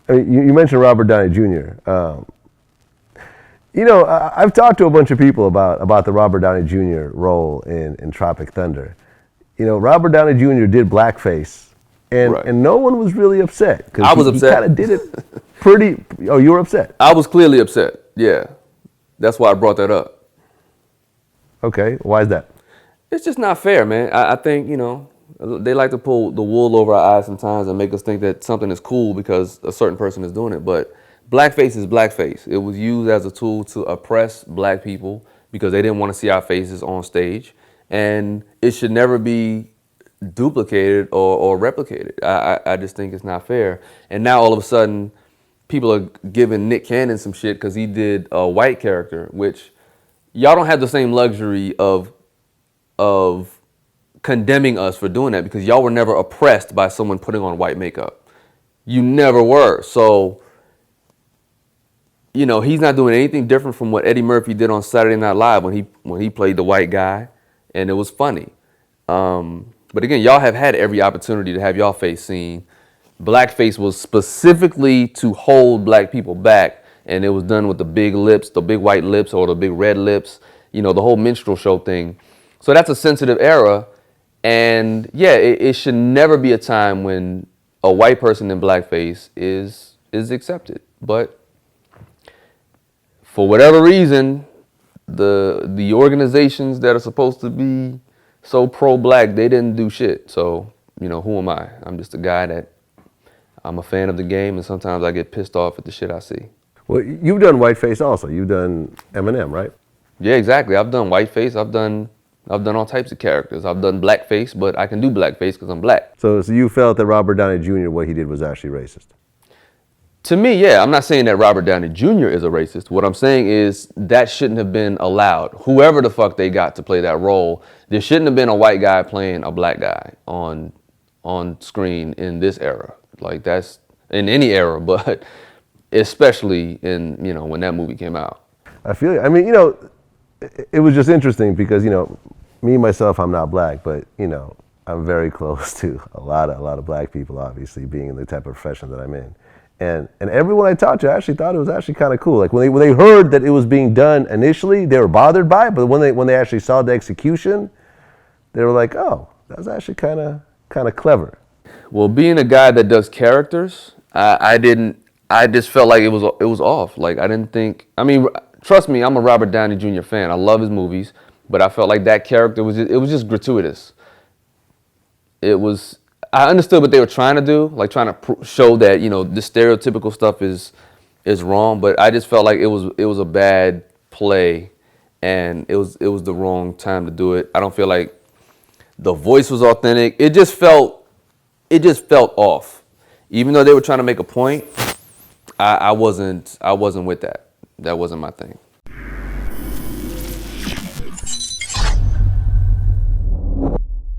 I mean, you mentioned Robert Downey Jr. I've talked to a bunch of people about the Robert Downey Jr. role in Tropic Thunder. Robert Downey Jr. did blackface, Right. and no one was really upset I was he upset. kind of did it pretty. Oh, you were upset. I was clearly upset. Yeah, that's why I brought that up. Okay, why is that? It's just not fair, man. I think, they like to pull the wool over our eyes sometimes and make us think that something is cool because a certain person is doing it. But blackface is blackface. It was used as a tool to oppress black people because they didn't want to see our faces on stage. And it should never be duplicated or replicated. I just think it's not fair. And now all of a sudden, people are giving Nick Cannon some shit because he did a white character, which y'all don't have the same luxury of condemning us for doing that because y'all were never oppressed by someone putting on white makeup. You never were. So, he's not doing anything different from what Eddie Murphy did on Saturday Night Live when he played the white guy, and it was funny. But again, y'all have had every opportunity to have y'all face seen. Blackface was specifically to hold black people back, and it was done with the big lips, the big white lips or the big red lips, the whole minstrel show thing. So that's a sensitive era, and yeah, it should never be a time when a white person in blackface is accepted. But for whatever reason, the organizations that are supposed to be so pro-black, they didn't do shit. So, who am I? I'm just a guy I'm a fan of the game, and sometimes I get pissed off at the shit I see. Well, you've done whiteface also. You've done Eminem, right? Yeah, exactly. I've done whiteface. I've done all types of characters. I've done blackface, but I can do blackface because I'm black. So you felt that Robert Downey Jr., what he did was actually racist? To me, yeah. I'm not saying that Robert Downey Jr. is a racist. What I'm saying is that shouldn't have been allowed. Whoever the fuck they got to play that role, there shouldn't have been a white guy playing a black guy on screen in this era. Like, that's in any era, but especially in, when that movie came out. I feel you. I mean, it was just interesting because, me, myself, I'm not black, but, I'm very close to a lot of black people, obviously, being in the type of profession that I'm in. And everyone I talked to actually thought it was actually kind of cool. Like when they heard that it was being done initially, they were bothered by it, but when they actually saw the execution, they were like, "Oh, that was actually kind of clever." Well, being a guy that does characters, I just felt like it was off. Like I didn't think. I mean, trust me, I'm a Robert Downey Jr. fan. I love his movies, but I felt like that character was just gratuitous. I understood what they were trying to do, like trying to show that this stereotypical stuff is wrong, but I just felt like it was a bad play, and it was the wrong time to do it. I don't feel like the voice was authentic. It just felt off, even though they were trying to make a point. I wasn't with that. That wasn't my thing.